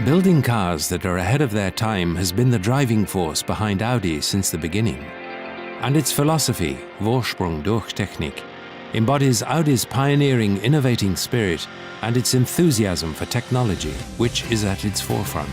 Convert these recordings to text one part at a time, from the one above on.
Building cars that are ahead of their time has been the driving force behind Audi since the beginning. And its philosophy, Vorsprung durch Technik, embodies Audi's pioneering, innovating spirit and its enthusiasm for technology, which is at its forefront.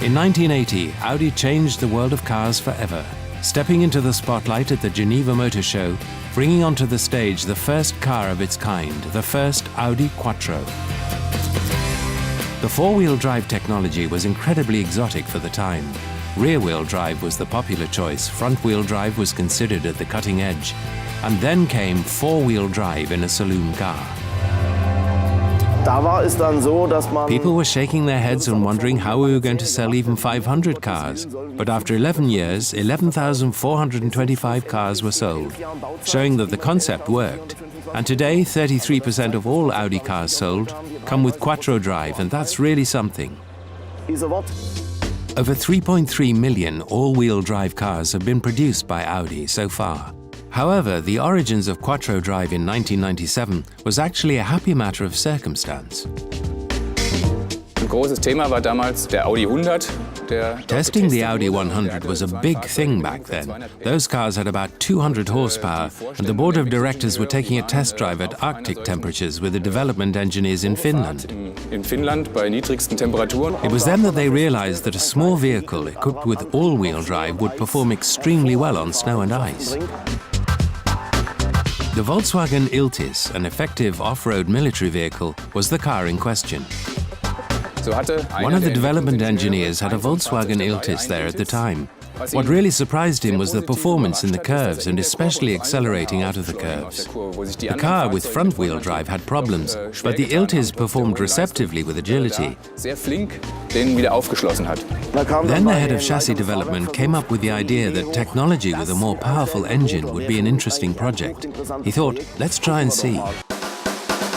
In 1980, Audi changed the world of cars forever, stepping into the spotlight at the Geneva Motor Show, bringing onto the stage the first car of its kind, the first Audi Quattro. The four-wheel drive technology was incredibly exotic for the time. Rear-wheel drive was the popular choice, front-wheel drive was considered at the cutting edge, and then came four-wheel drive in a saloon car. People were shaking their heads and wondering how we were going to sell even 500 cars. But after 11 years, 11,425 cars were sold, showing that the concept worked. And today, 33% of all Audi cars sold come with Quattro drive, and that's really something. Over 3.3 million all-wheel drive cars have been produced by Audi so far. However, the origins of Quattro drive in 1997 was actually a happy matter of circumstance. Testing the Audi 100 was a big thing back then. Those cars had about 200 horsepower, and the board of directors were taking a test drive at Arctic temperatures with the development engineers in Finland. It was then that they realized that a small vehicle equipped with all-wheel drive would perform extremely well on snow and ice. The Volkswagen Iltis, an effective off-road military vehicle, was the car in question. One of the development engineers had a Volkswagen Iltis there at the time. What really surprised him was the performance in the curves and especially accelerating out of the curves. The car with front-wheel drive had problems, but the Iltis performed receptively with agility. Then the head of chassis development came up with the idea that technology with a more powerful engine would be an interesting project. He thought, let's try and see.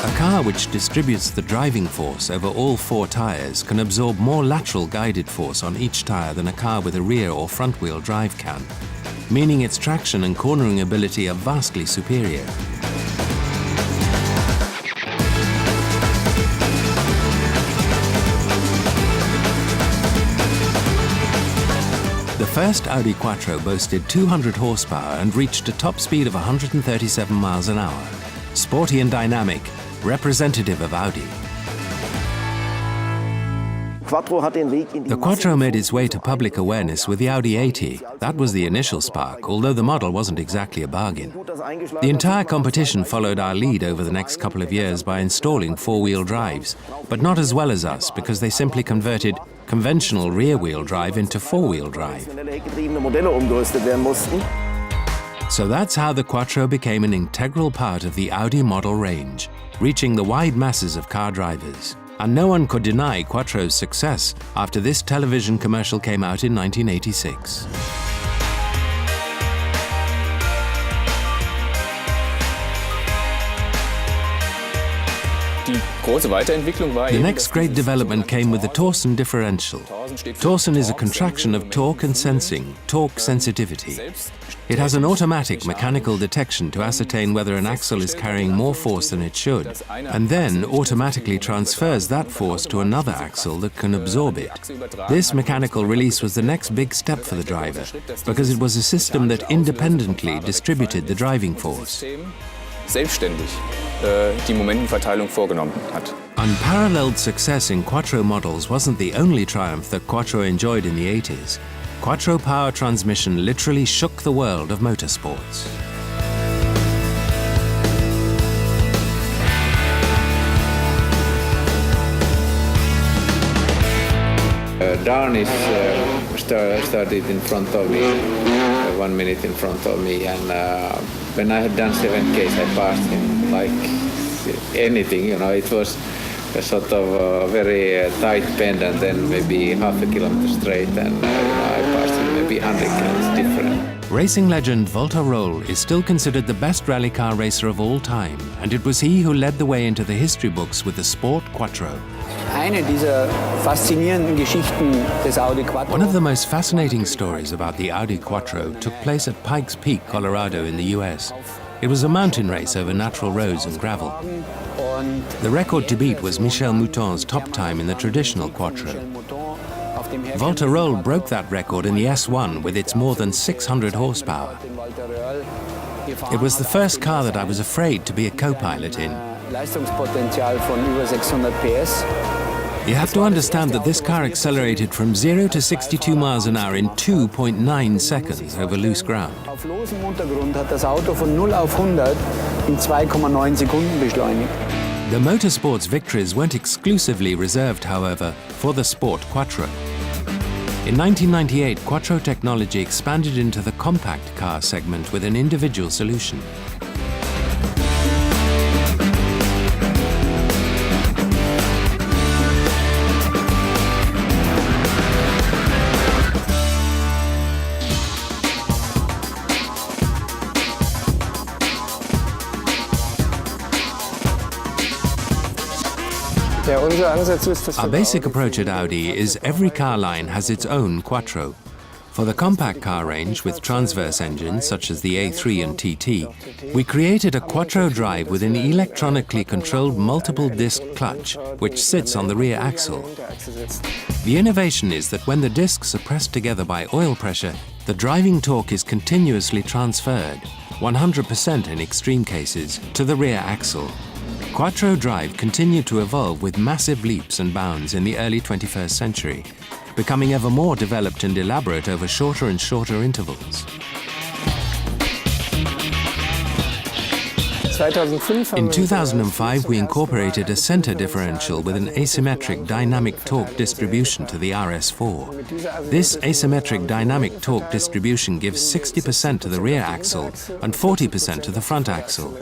A car which distributes the driving force over all four tires can absorb more lateral guided force on each tire than a car with a rear or front-wheel drive can, meaning its traction and cornering ability are vastly superior. The first Audi Quattro boasted 200 horsepower and reached a top speed of 137 miles an hour. Sporty and dynamic, representative of Audi. The Quattro made its way to public awareness with the Audi 80. That was the initial spark, although the model wasn't exactly a bargain. The entire competition followed our lead over the next couple of years by installing four-wheel drives, but not as well as us because they simply converted conventional rear-wheel drive into four-wheel drive. So that's how the Quattro became an integral part of the Audi model range, reaching the wide masses of car drivers. And no one could deny Quattro's success after this television commercial came out in 1986. The next great development came with the torsion differential. Torsion is a contraction of torque and sensing, torque sensitivity. It has an automatic mechanical detection to ascertain whether an axle is carrying more force than it should, and then automatically transfers that force to another axle that can absorb it. This mechanical release was the next big step for the driver, because it was a system that independently distributed the driving force. Unparalleled success in Quattro models wasn't the only triumph that Quattro enjoyed in the 80s. Quattro power transmission literally shook the world of motorsports. Dawn is started in front of me, 1 minute in front of me, and when I had done 7Ks, I passed him like anything, you know. It was a sort of very tight bend and then maybe half a kilometer straight, and I passed him maybe 100 kilometers different. Racing legend Volta Roll is still considered the best rally car racer of all time, and it was he who led the way into the history books with the Sport Quattro. One of the most fascinating stories about the Audi Quattro took place at Pikes Peak, Colorado in the US. It was a mountain race over natural roads and gravel. The record to beat was Michel Mouton's top time in the traditional Quattro. Walter Röhrl broke that record in the S1 with its more than 600 horsepower. It was the first car that I was afraid to be a co-pilot in. You have to understand that this car accelerated from 0 to 62 miles an hour in 2.9 seconds over loose ground. Auf losem Untergrund hat das Auto von 0 auf 100 in 2,9 Sekunden beschleunigt. The motorsport's victories weren't exclusively reserved, however, for the Sport Quattro. In 1998, Quattro technology expanded into the compact car segment with an individual solution. Our basic approach at Audi is every car line has its own Quattro. For the compact car range with transverse engines such as the A3 and TT, we created a Quattro drive with an electronically controlled multiple-disc clutch which sits on the rear axle. The innovation is that when the discs are pressed together by oil pressure, the driving torque is continuously transferred, 100% in extreme cases, to the rear axle. Quattro drive continued to evolve with massive leaps and bounds in the early 21st century, becoming ever more developed and elaborate over shorter and shorter intervals. In 2005, we incorporated a center differential with an asymmetric dynamic torque distribution to the RS4. This asymmetric dynamic torque distribution gives 60% to the rear axle and 40% to the front axle.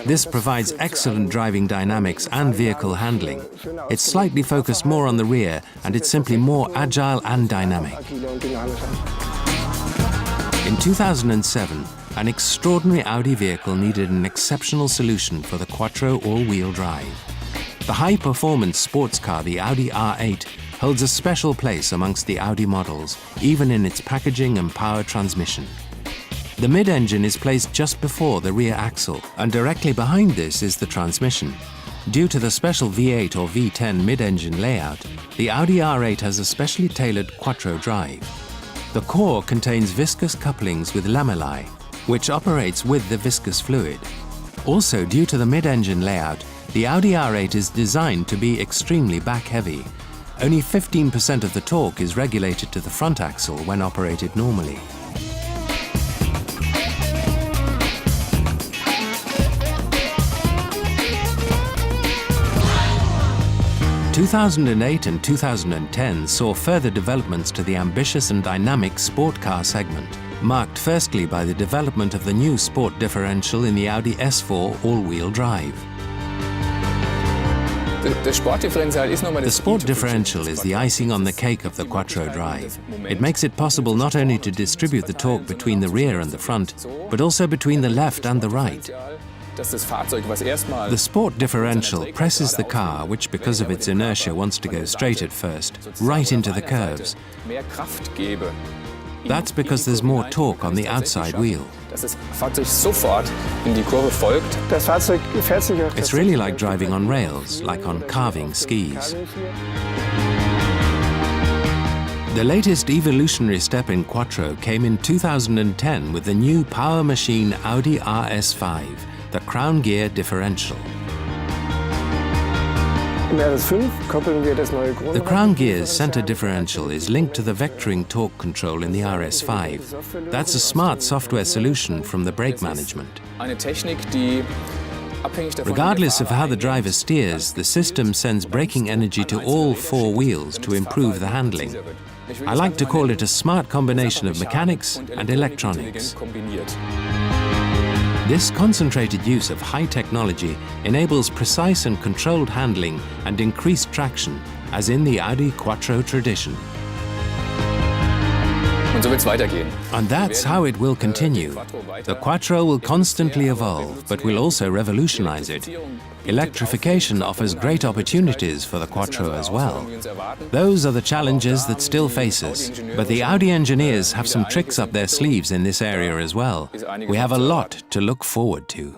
This provides excellent driving dynamics and vehicle handling. It's slightly focused more on the rear, and it's simply more agile and dynamic. In 2007, an extraordinary Audi vehicle needed an exceptional solution for the Quattro all-wheel drive. The high-performance sports car, the Audi R8, holds a special place amongst the Audi models, even in its packaging and power transmission. The mid-engine is placed just before the rear axle, and directly behind this is the transmission. Due to the special V8 or V10 mid-engine layout, the Audi R8 has a specially tailored Quattro drive. The core contains viscous couplings with lamellae, which operates with the viscous fluid. Also, due to the mid-engine layout, the Audi R8 is designed to be extremely back-heavy. Only 15% of the torque is regulated to the front axle when operated normally. In 2008 and 2010 saw further developments to the ambitious and dynamic sport car segment, marked firstly by the development of the new sport differential in the Audi S4 all-wheel drive. The sport differential is the icing on the cake of the Quattro drive. It makes it possible not only to distribute the torque between the rear and the front, but also between the left and the right. The sport differential presses the car, which because of its inertia wants to go straight at first, right into the curves. That's because there's more torque on the outside wheel. It's really like driving on rails, like on carving skis. The latest evolutionary step in Quattro came in 2010 with the new power machine Audi RS5, the crown gear differential. The crown gear's center differential is linked to the vectoring torque control in the RS5. That's a smart software solution from the brake management. Regardless of how the driver steers, the system sends braking energy to all four wheels to improve the handling. I like to call it a smart combination of mechanics and electronics. This concentrated use of high technology enables precise and controlled handling and increased traction, as in the Audi Quattro tradition. Und so wird's weitergehen. And that's how it will continue. The Quattro will constantly evolve, but will also revolutionize it. Electrification offers great opportunities for the Quattro as well. Those are the challenges that still face us, but the Audi engineers have some tricks up their sleeves in this area as well. We have a lot to look forward to.